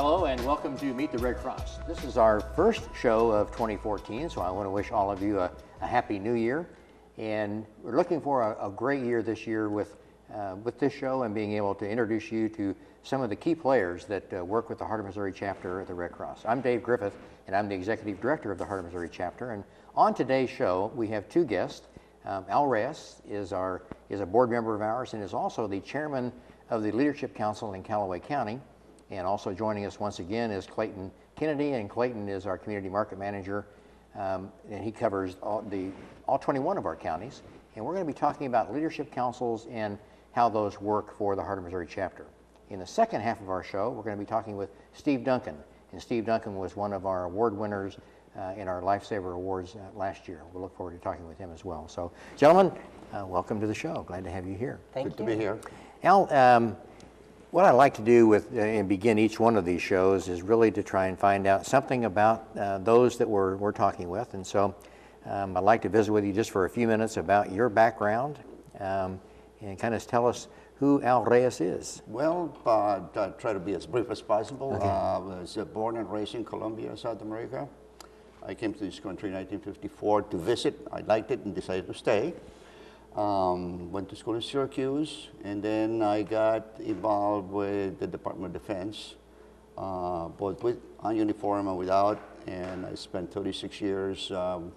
Hello and welcome to Meet the Red Cross. This is our first show of 2014, so I want to wish all of you a happy new year. And we're looking for a great year this year with this show and being able to introduce you to some of the key players that work with the Heart of Missouri chapter of the Red Cross. I'm Dave Griffith, and I'm the Executive Director of the Heart of Missouri chapter. And on today's show, we have two guests. Al Reyes is a board member of ours and is also the chairman of the Leadership Council in Callaway County. And also joining us once again is Clayton Kennedy, and Clayton is our community market manager, and he covers all 21 of our counties. And we're going to be talking about leadership councils and how those work for the Heart of Missouri chapter. In the second half of our show, we're going to be talking with Steve Duncan, and Steve Duncan was one of our award winners in our Lifesaver Awards last year. We'll look forward to talking with him as well. So, gentlemen, welcome to the show. Glad to have you here. Thank you. Good to be here. Al, what I like to do and begin each one of these shows is really to try and find out something about those that we're talking with. And so I'd like to visit with you just for a few minutes about your background and kind of tell us who Al Reyes is. Well, I'll try to be as brief as possible. Okay. I was born and raised in Colombia, South America. I came to this country in 1954 to visit. I liked it and decided to stay. Went to school in Syracuse, and then I got involved with the Department of Defense, both with on uniform and without, and I spent 36 years on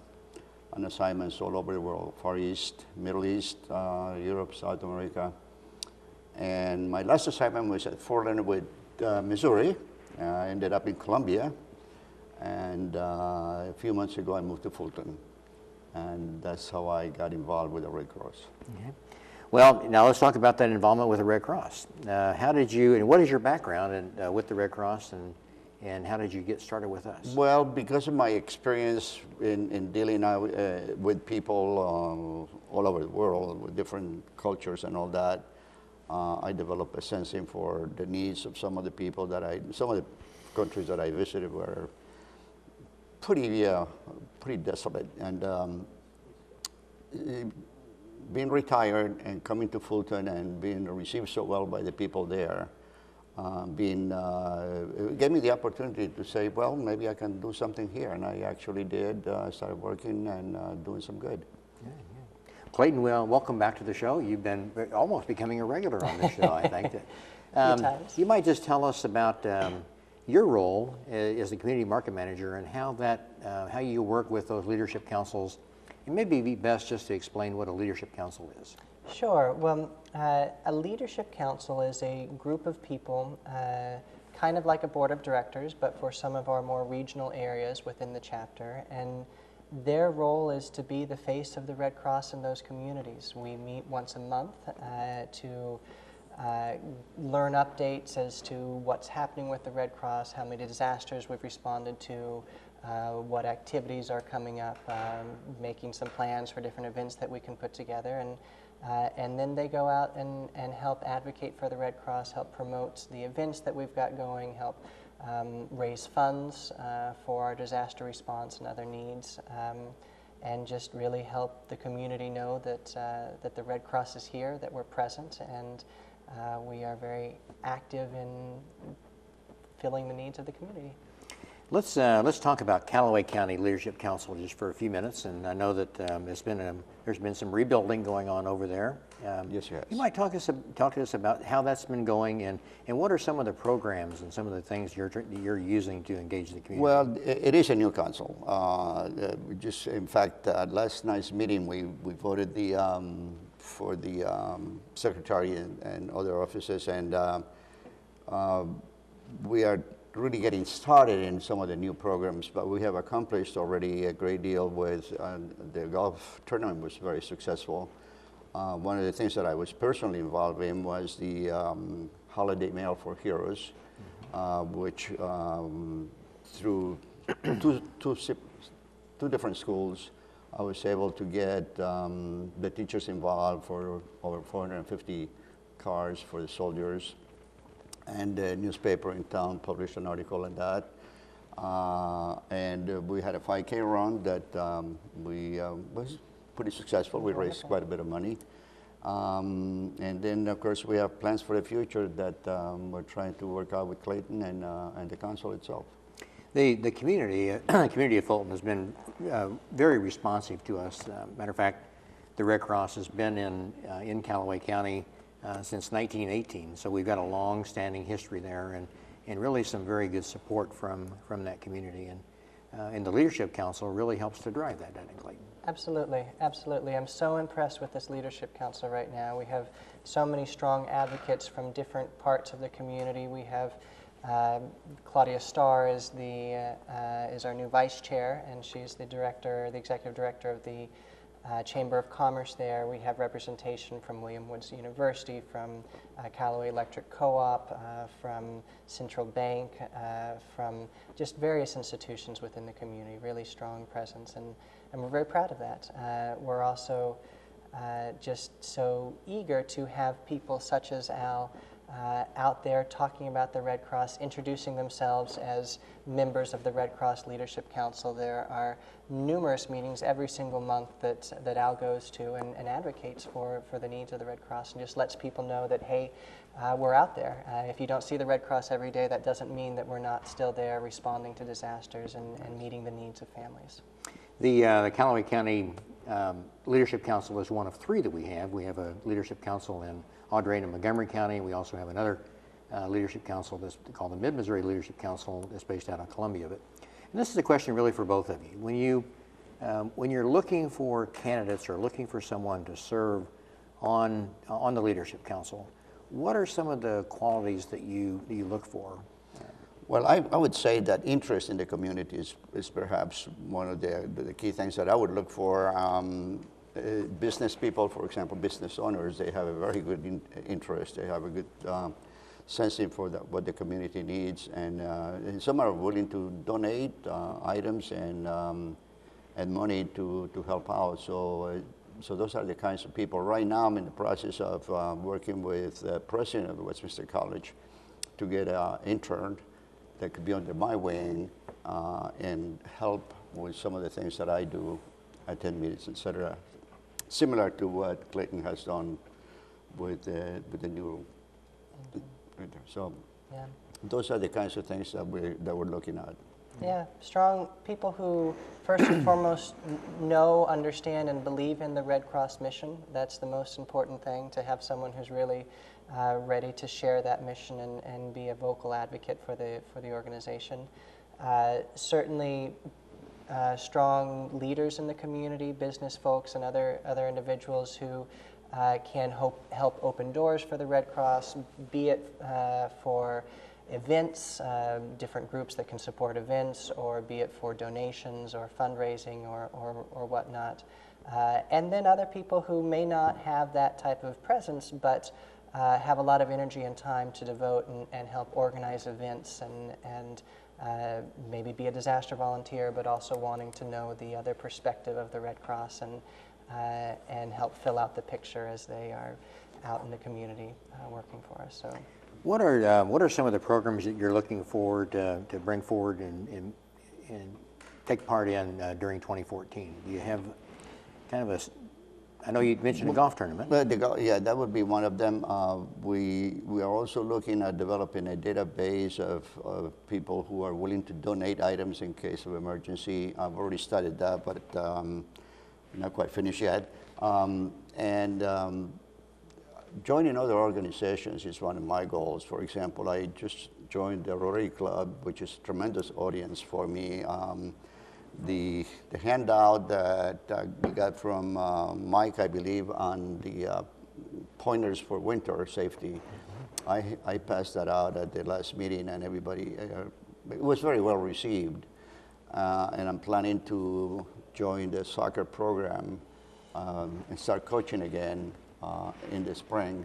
assignments all over the world, Far East, Middle East, Europe, South America. And my last assignment was at Fort Leonard Wood, Missouri. I ended up in Columbia, and a few months ago I moved to Fulton. And that's how I got involved with the Red Cross. Okay. Well, now let's talk about that involvement with the Red Cross. How did you, and what is your background with the Red Cross, and how did you get started with us? Well, because of my experience in dealing with people all over the world, with different cultures and all that, I developed a sensing for the needs of some of the people some of the countries that I visited were pretty desolate, and being retired and coming to Fulton and being received so well by the people there, it gave me the opportunity to say, well, maybe I can do something here, and I actually did. Started working and doing some good. Yeah. Clayton, well, welcome back to the show. You've been almost becoming a regular on this show, I think. You might just tell us about your role as the community market manager and how you work with those leadership councils. It may be best just to explain what a leadership council is. Sure. Well, a leadership council is a group of people, kind of like a board of directors, but for some of our more regional areas within the chapter. And their role is to be the face of the Red Cross in those communities. We meet once a month to learn updates as to what's happening with the Red Cross, how many disasters we've responded to, what activities are coming up, making some plans for different events that we can put together, and then they go out and help advocate for the Red Cross, help promote the events that we've got going, help raise funds for our disaster response and other needs, and just really help the community know that the Red Cross is here, that we're present, and we are very active in filling the needs of the community. Let's talk about Callaway County Leadership Council just for a few minutes, and I know that there's been some rebuilding going on over there. Yes. You might talk to us about how that's been going, and what are some of the programs and some of the things you're using to engage the community? Well, it is a new council. We just, in fact, last night's meeting we voted for the secretary and other offices, and we are really getting started in some of the new programs, but we have accomplished already a great deal with the golf tournament was very successful. One of the things that I was personally involved in was the Holiday Mail for Heroes, which through two different schools, I was able to get the teachers involved for over 450 cars for the soldiers. And the newspaper in town published an article on that. And we had a 5K run that was pretty successful. We raised quite a bit of money. And then, of course, we have plans for the future that we're trying to work out with Clayton and the council itself. The community, community of Fulton has been very responsive to us. Matter of fact, the Red Cross has been in Callaway County since 1918, so we've got a long-standing history there, and really some very good support from that community. And the Leadership Council really helps to drive that, doesn't it, Clayton? Absolutely, absolutely. I'm so impressed with this Leadership Council right now. We have so many strong advocates from different parts of the community. We have Claudia Starr is our new vice chair, and she's the executive director of the Chamber of Commerce there. We have representation from William Woods University, from Callaway Electric Co-op, from Central Bank, from just various institutions within the community. Really strong presence, and we're very proud of that. We're also just so eager to have people such as Al out there talking about the Red Cross, introducing themselves as members of the Red Cross Leadership Council. There are numerous meetings every single month that Al goes to and advocates for the needs of the Red Cross, and just lets people know that, hey, we're out there. If you don't see the Red Cross every day, that doesn't mean that we're not still there responding to disasters and meeting the needs of families. The Callaway County Leadership Council is one of three that we have. We have a Leadership Council in Audrain and Montgomery County. We also have another Leadership Council that's called the Mid-Missouri Leadership Council that's based out of Columbia. And this is a question really for both of you. When you're looking for candidates or looking for someone to serve on the Leadership Council, what are some of the qualities that you look for? Well, I would say that interest in the community is perhaps one of the key things that I would look for. Business people, for example, business owners, they have a very good interest. They have a good sense for what the community needs, and some are willing to donate items and money to help out. So those are the kinds of people. Right now, I'm in the process of working with the president of Westminster College to get an intern that could be under my wing and help with some of the things that I do, attend meetings, etc. Similar to what Clayton has done with the new. So yeah. Those are the kinds of things that we're looking at. Yeah, strong people who first and foremost know, understand, and believe in the Red Cross mission. That's the most important thing, to have someone who's really ready to share that mission and be a vocal advocate for the organization. Certainly strong leaders in the community, business folks and other individuals who can help open doors for the Red Cross, be it for events, different groups that can support events, or be it for donations or fundraising or whatnot. And then other people who may not have that type of presence, but have a lot of energy and time to devote and help organize events and maybe be a disaster volunteer, but also wanting to know the other perspective of the Red Cross and help fill out the picture as they are out in the community working for us. So, what are some of the programs that you're looking forward to bring forward and take part in during 2014? Do you have kind of a, I know you mentioned a golf tournament. Yeah, that would be one of them. We are also looking at developing a database of people who are willing to donate items in case of emergency. I've already started that, but not quite finished yet. Joining other organizations is one of my goals. For example, I just joined the Rotary Club, which is a tremendous audience for me. The handout that we got from Mike, I believe, on the pointers for winter safety, I passed that out at the last meeting, and everybody, it was very well received. And I'm planning to join the soccer program and start coaching again in the spring,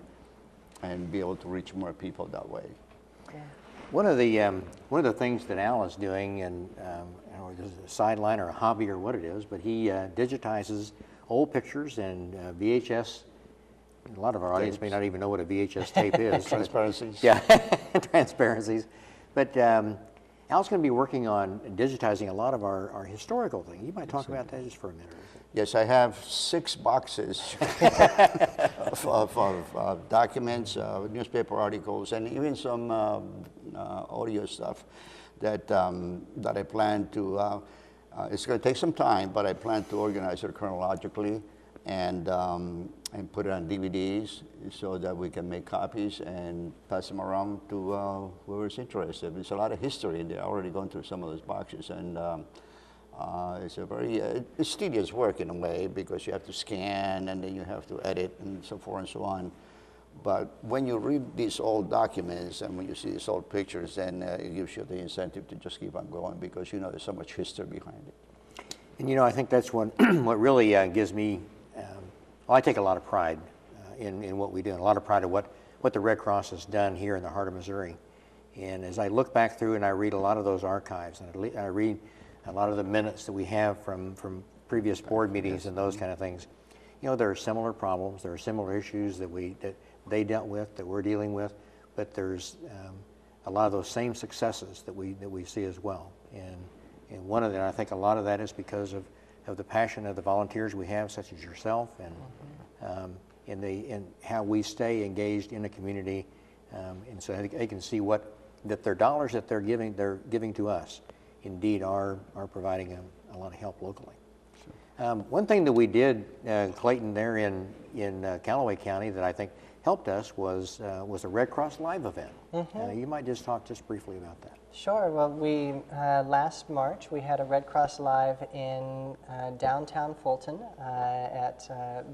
and be able to reach more people that way. yeah. One of the things that Al is doing, and I don't know if this is a sideline or a hobby or what it is, but he digitizes old pictures and VHS. A lot of our audience may not even know what a VHS tape is. Transparencies. Yeah, transparencies. But Al's going to be working on digitizing a lot of our historical things. You might talk about that just for a minute. Yes, I have 6 boxes of documents, newspaper articles, and even some audio stuff that I plan to. It's going to take some time, but I plan to organize it chronologically and put it on DVDs so that we can make copies and pass them around to whoever's interested. There's a lot of history in there. I've already gone through some of those boxes, and it's a very it's tedious work in a way because you have to scan and then you have to edit and so forth and so on. But when you read these old documents and when you see these old pictures, then it gives you the incentive to just keep on going because you know there's so much history behind it. And you know, I think that's what really gives me. Well, I take a lot of pride in what we do, and a lot of pride in what the Red Cross has done here in the heart of Missouri. And as I look back through and I read a lot of those archives, and I read a lot of the minutes that we have from previous board meetings and those kind of things, you know, there are similar problems, there are similar issues that they dealt with, that we're dealing with, but there's a lot of those same successes that we see as well. And one of them, I think a lot of that is because of the passion of the volunteers we have, such as yourself, and in how we stay engaged in the community, and so they can see that their dollars that they're giving to us, indeed are providing a lot of help locally. One thing that we did, Clayton, there in Callaway County that I think helped us was a Red Cross Live event. You might just talk just briefly about that. Sure. Well, we last March we had a Red Cross Live in downtown Fulton at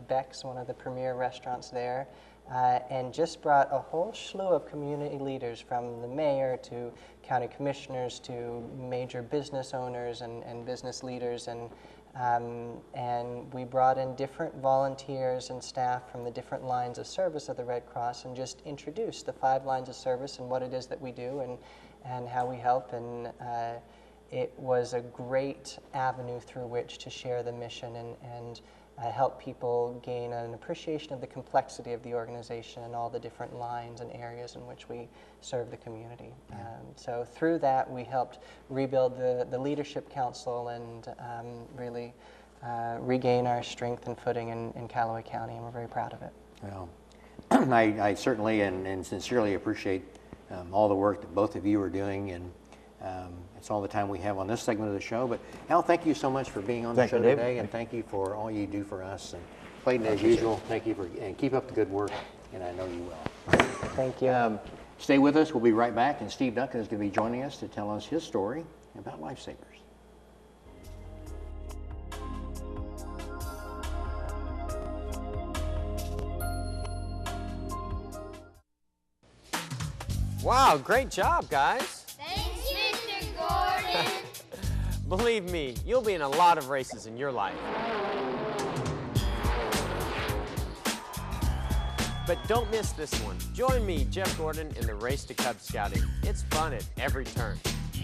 Beck's, one of the premier restaurants there, and just brought a whole slew of community leaders, from the mayor to county commissioners to major business owners and business leaders, and we brought in different volunteers and staff from the different lines of service of the Red Cross and just introduced the 5 lines of service and what it is that we do and how we help. And it was a great avenue through which to share the mission and help people gain an appreciation of the complexity of the organization and all the different lines and areas in which we serve the community. So through that, we helped rebuild the Leadership Council and really regain our strength and footing in Callaway County, and we're very proud of it. Well, I certainly and sincerely appreciate all the work that both of you are doing, and it's all the time we have on this segment of the show. But Al, thank you so much for being on the show today, and thank you for all you do for us. And Clayton, as usual, thank you and keep up the good work, and I know you will. Thank you. Stay with us. We'll be right back, and Steve Duncan is going to be joining us to tell us his story about Lifesavers. Wow, great job, guys. Thanks, Mr. Gordon. Believe me, you'll be in a lot of races in your life. But don't miss this one. Join me, Jeff Gordon, in the Race to Cub Scouting. It's fun at every turn.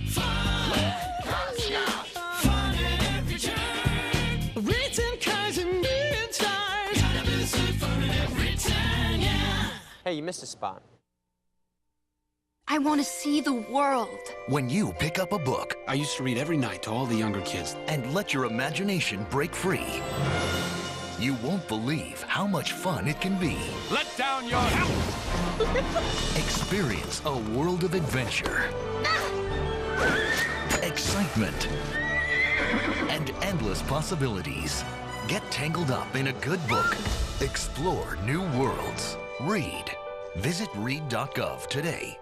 Fun at Cub Scout. Fun at every turn. Written cars and good stars. Gotta be some fun at every turn, yeah. Hey, you missed a spot. I want to see the world. When you pick up a book I used to read every night to all the younger kids. and let your imagination break free, you won't believe how much fun it can be. Let down your house. Experience a world of adventure, excitement, and endless possibilities. Get tangled up in a good book. Explore new worlds. Read. Visit read.gov today.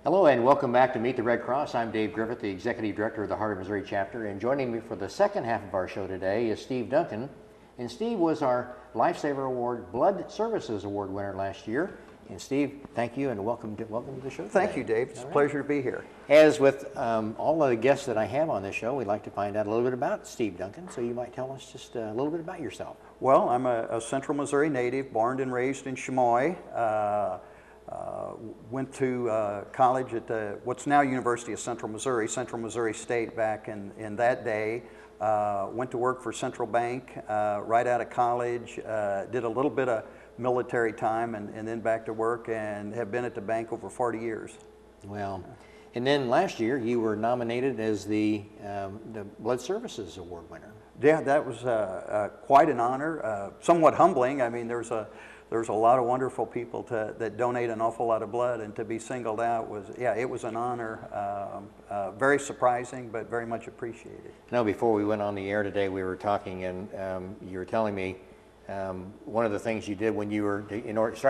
Hello and welcome back to Meet the Red Cross. I'm Dave Griffith, the Executive Director of the Heart of Missouri Chapter, and joining me for the second half of our show today is Steve Duncan. And Steve was our Lifesaver Award Blood Services Award winner last year. And Steve, thank you and welcome to the show today. Thank you, Dave. It's a pleasure to be here. As with all of the guests that I have on this show, we'd like to find out a little bit about Steve Duncan, so you might tell us just a little bit about yourself. Well, I'm a Central Missouri native, born and raised in Chamois. Went to college at what's now University of Central Missouri State back in that day. went to work for Central Bank right out of college, did a little bit of military time and then back to work, and have been at the bank over 40 years. Well, and then last year you were nominated as the Blood Services Award winner. Yeah, that was quite an honor, somewhat humbling. I mean, there's a lot of wonderful people that donate an awful lot of blood, and to be singled out was, yeah, it was an honor. Very surprising, but very much appreciated. Now, before we went on the air today, we were talking, and you were telling me one of the things you did when you were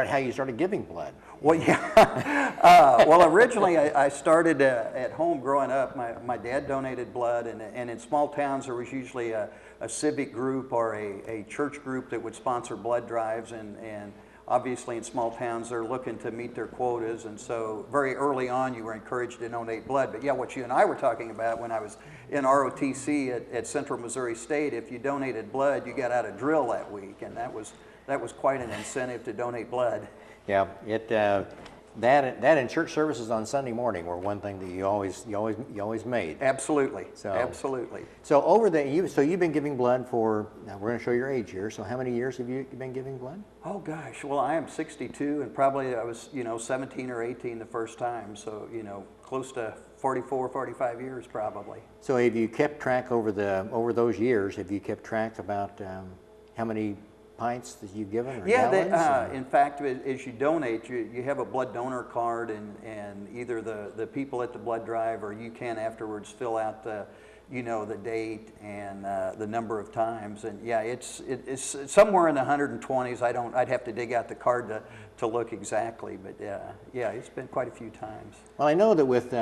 how you started giving blood. Well, yeah. Well, originally I started at home growing up. My dad donated blood, and in small towns there was usually a civic group or a church group that would sponsor blood drives, and obviously in small towns they're looking to meet their quotas, and so very early on you were encouraged to donate blood. But yeah, what you and I were talking about when I was in ROTC at Central Missouri State, if you donated blood, you got out of drill that week, and that was quite an incentive to donate blood. Yeah, that and church services on Sunday morning were one thing that you always made. Absolutely. So, absolutely. So you've been giving blood for, now we're going to show your age here. So how many years have you been giving blood? Oh gosh, well I am 62, and probably I was 17 or 18 the first time. So close to 44, 45 years probably. So have you kept track over those years? Have you kept track about how many pints that you've given, or gallons? In fact, as you donate, you have a blood donor card, and either the people at the blood drive or you can afterwards fill out the date and the number of times. And yeah, it's somewhere in the 120s. I'd have to dig out the card to look exactly, but yeah, it's been quite a few times. Well, I know that with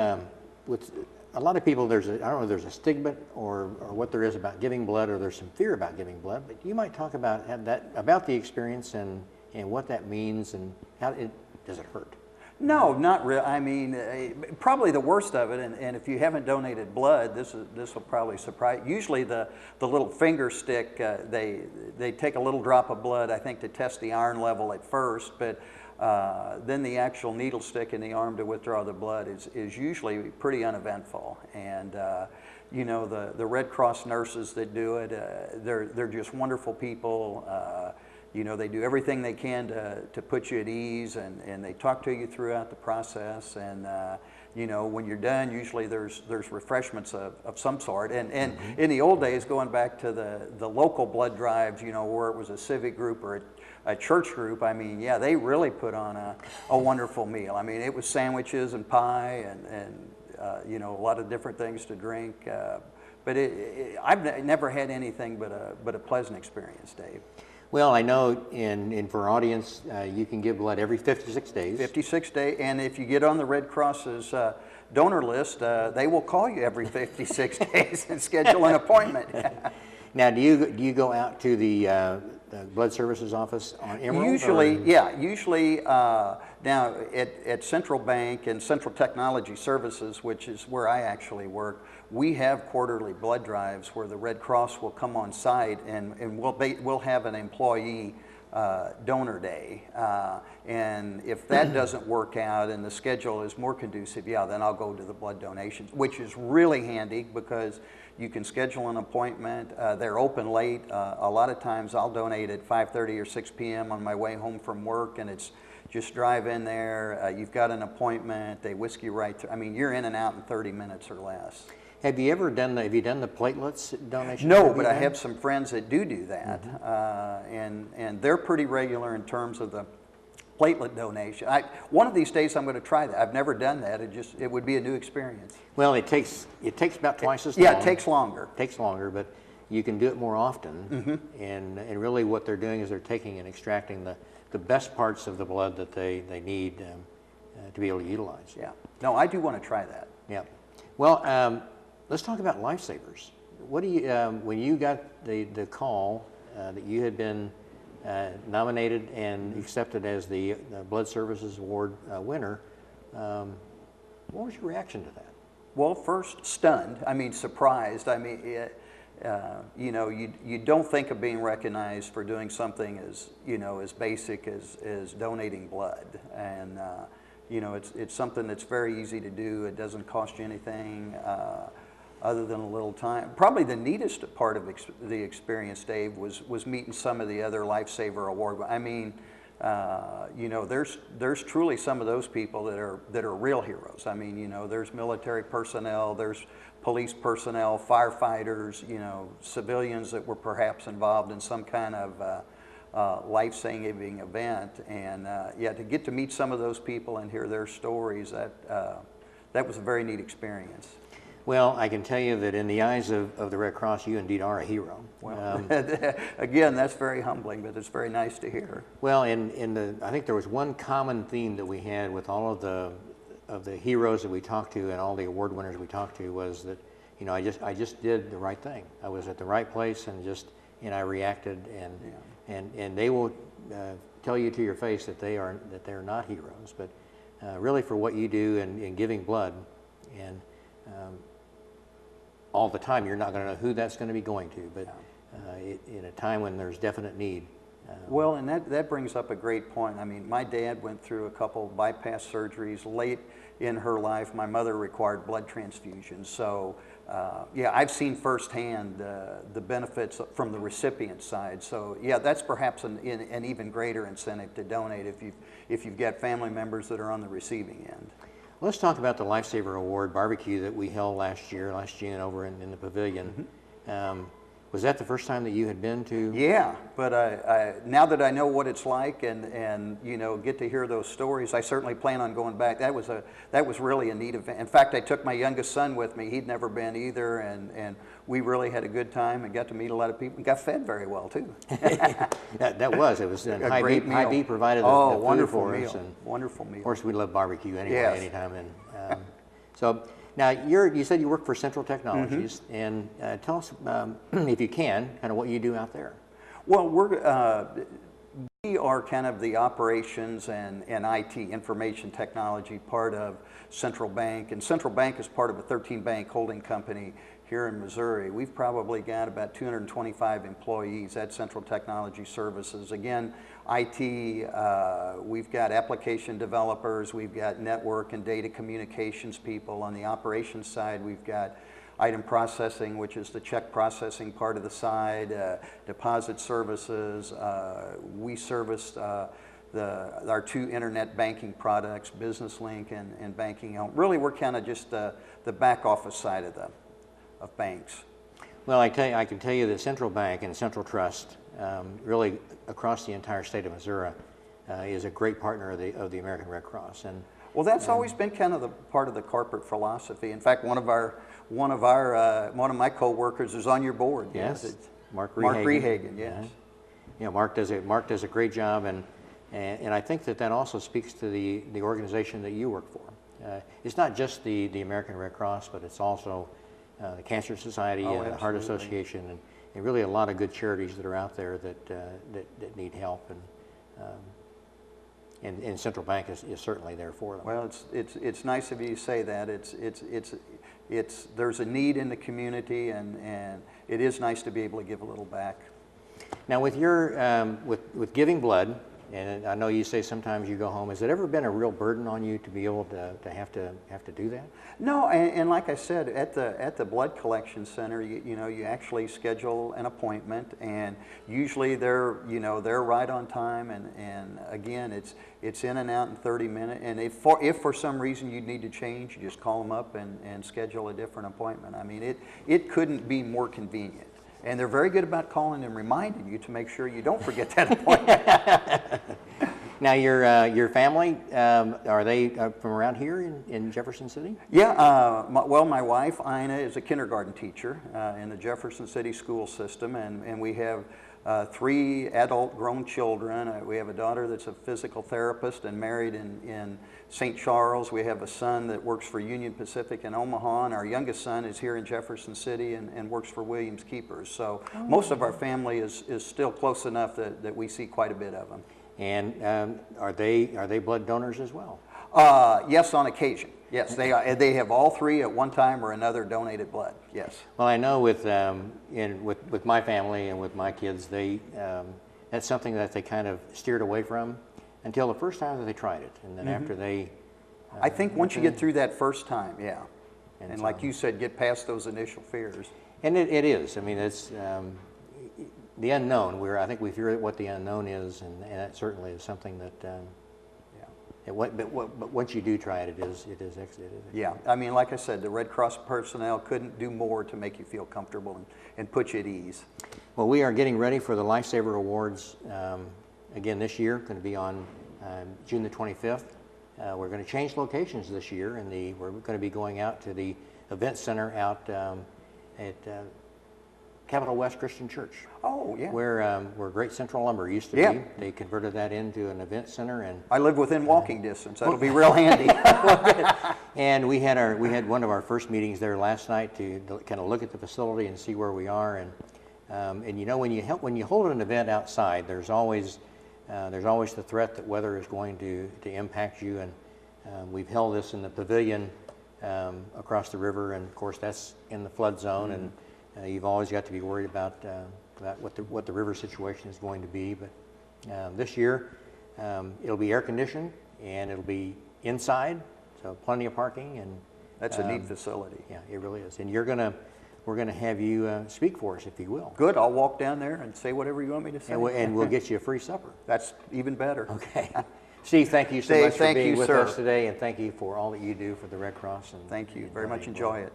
a lot of people, I don't know if there's a stigma or what there is about giving blood, or there's some fear about giving blood, but you might talk about about the experience and what that means, and does it hurt? No, not really. I mean, probably the worst of it, and if you haven't donated blood, this will probably surprise. Usually the little finger stick, they take a little drop of blood, I think, to test the iron level at first, but then the actual needle stick in the arm to withdraw the blood is usually pretty uneventful. And the Red Cross nurses that do it, they're just wonderful people. They do everything they can to put you at ease, and they talk to you throughout the process. And when you're done, usually there's refreshments of some sort. And in the old days, going back to the local blood drives, where it was a civic group or a church group, I mean, yeah, they really put on a wonderful meal. I mean, it was sandwiches and pie and a lot of different things to drink. But I've never had anything but a pleasant experience, Dave. Well, I know for our audience, you can give blood every 56 days. 56 days, and if you get on the Red Cross's donor list, they will call you every 56 days and schedule an appointment. Now, do you go out to the Blood Services office on Emerald? Usually now at Central Bank and Central Technology Services, which is where I actually work, we have quarterly blood drives where the Red Cross will come on site, and we'll have an employee donor day. And if that doesn't work out and the schedule is more conducive, then I'll go to the blood donations, which is really handy because you can schedule an appointment. They're open late. A lot of times I'll donate at 5:30 or 6 p.m. on my way home from work, and it's just drive in there. You've got an appointment. They whisk you right through. I mean, you're in and out in 30 minutes or less. Have you done the platelets donation? No, but I have some friends that do that, and they're pretty regular in terms of the platelet donation. One of these days I'm going to try that. I've never done that. It would be a new experience. Well, it takes about twice as long. Yeah, it takes longer. It takes longer, but you can do it more often. And really what they're doing is they're taking and extracting the best parts of the blood that they need to be able to utilize. Yeah. No, I do want to try that. Yeah. Well, let's talk about Lifesavers. What do you when you got the call that you had been nominated and accepted as the Blood Services Award winner, what was your reaction to that? Well, first, stunned. I mean, surprised. I mean, you don't think of being recognized for doing something as basic as donating blood, and it's something that's very easy to do. It doesn't cost you anything. other than a little time. Probably the neatest part of the experience, Dave, was meeting some of the other Lifesaver Award. I mean, you know, there's truly some of those people that are real heroes. I mean, you know, there's military personnel, there's police personnel, firefighters, you know, civilians that were perhaps involved in some kind of life-saving event, and yeah, to get to meet some of those people and hear their stories, that was a very neat experience. Well, I can tell you that in the eyes of the Red Cross, you indeed are a hero. Well, again, that's very humbling, but it's very nice to hear. Well, I think there was one common theme that we had with all of the heroes that we talked to and all the award winners we talked to was that, you know, I just did the right thing. I was at the right place and I reacted, and they will tell you to your face that they're not heroes, but really for what you do in giving blood and all the time, you're not going to know who that's going to be going to, but in a time when there's definite need. Well, and that brings up a great point. I mean, my dad went through a couple bypass surgeries late in her life. My mother required blood transfusions. So, yeah, I've seen firsthand the benefits from the recipient side. So, yeah, that's perhaps an even greater incentive to donate if you've got family members that are on the receiving end. Let's talk about the Lifesaver Award barbecue that we held last June over in the pavilion. Was that the first time that you had been to? Yeah, but now that I know what it's like and you know, get to hear those stories, I certainly plan on going back. That was really a neat event. In fact, I took my youngest son with me. He'd never been either, and we really had a good time and got to meet a lot of people and got fed very well too. It was a great meal. Hy-Vee provided the food wonderful for meal. us. And wonderful meal. of course, we love barbecue anyway, Yes. anytime. And so now you said you work for Central Technologies, and tell us, if you can, kind of what you do out there. Well, we are kind of the operations and IT, information technology, part of Central Bank. And Central Bank is part of a 13-bank holding company here in Missouri. We've probably got about 225 employees at Central Technology Services. Again, IT, we've got application developers, we've got network and data communications people. On the operations side, we've got item processing, which is the check processing part of the side, deposit services. We service our two internet banking products, Business Link and Banking Help. Really, we're kind of just the back office side of banks. Well, I can tell you that Central Bank and Central Trust, really across the entire state of Missouri, is a great partner of the American Red Cross. And well, that's always been kind of the part of the corporate philosophy. In fact, one of my coworkers is on your board. Yes, Mark Rehagen. Yes. Yeah, Mark does a great job, and I think that also speaks to the organization that you work for. It's not just the American Red Cross, but it's also the Cancer Society and the Heart Association, and really a lot of good charities that are out there that need help, and Central Bank is certainly there for them. Well, it's nice of you to say that. There's a need in the community, and it is nice to be able to give a little back. Now, with your with giving blood, and I know you say sometimes you go home. Has it ever been a real burden on you to be able to have to do that? No, and like I said, at the blood collection center, you actually schedule an appointment, and usually they're right on time, and again, it's in and out in 30 minutes. And if for some reason you need to change, you just call them up and schedule a different appointment. I mean, it couldn't be more convenient. And they're very good about calling and reminding you to make sure you don't forget that appointment. Now, your family, are they from around here in Jefferson City? Yeah, my wife, Ina, is a kindergarten teacher in the Jefferson City school system, and we have 3 adult grown children. We have a daughter that's a physical therapist and married in St. Charles. We have a son that works for Union Pacific in Omaha, and our youngest son is here in Jefferson City and works for Williams Keepers. So most of our family is still close enough that we see quite a bit of them. And are they blood donors as well? Yes, on occasion. Yes, they are. They have all 3 at one time or another donated blood. Yes. Well, I know with my family and with my kids, that's something that they kind of steered away from until the first time that they tried it, and then after they. I think once you get through that first time, yeah. And like you said, get past those initial fears. And it is. I mean, it's the unknown. I think we fear what the unknown is, and that certainly is something that. But once you do try it, it is. Yeah, I mean, like I said, the Red Cross personnel couldn't do more to make you feel comfortable and put you at ease. Well, we are getting ready for the Lifesaver Awards again this year. Going to be on June the 25th. We're going to change locations this year, and we're going to be going out to the event center out at Capital West Christian Church. Oh, yeah. Where Great Central Lumber used to Yeah. be. They converted that into an event center, and I live within walking distance. That'll be real handy. and we had one of our first meetings there last night to kind of look at the facility and see where we are. And you know, when you hold an event outside, there's always the threat that weather is going to impact you. And we've held this in the pavilion across the river, and of course that's in the flood zone, and you've always got to be worried about what the river situation is going to be. But this year it'll be air conditioned and it'll be inside, so plenty of parking. And that's a neat facility. Yeah, it really is. And we're gonna have you speak for us, if you will. Good. I'll walk down there and say whatever you want me to say. And we'll get you a free supper. That's even better. Okay. Steve, thank you so Dave, much for thank being you, with sir. us today, and thank you for all that you do for the Red Cross. And Thank you. Very much donating enjoy blood. it.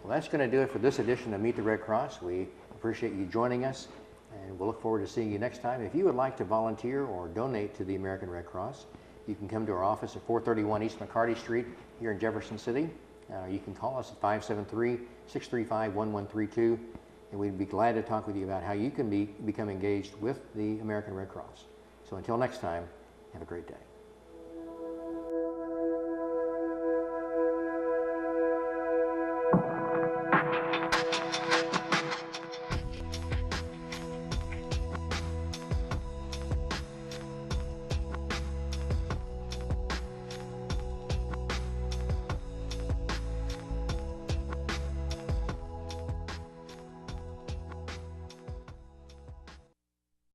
Well, that's going to do it for this edition of Meet the Red Cross. We appreciate you joining us, and we'll look forward to seeing you next time. If you would like to volunteer or donate to the American Red Cross, you can come to our office at 431 East McCarty Street here in Jefferson City. You can call us at 573-635-1132, and we'd be glad to talk with you about how you can become engaged with the American Red Cross. So until next time, have a great day.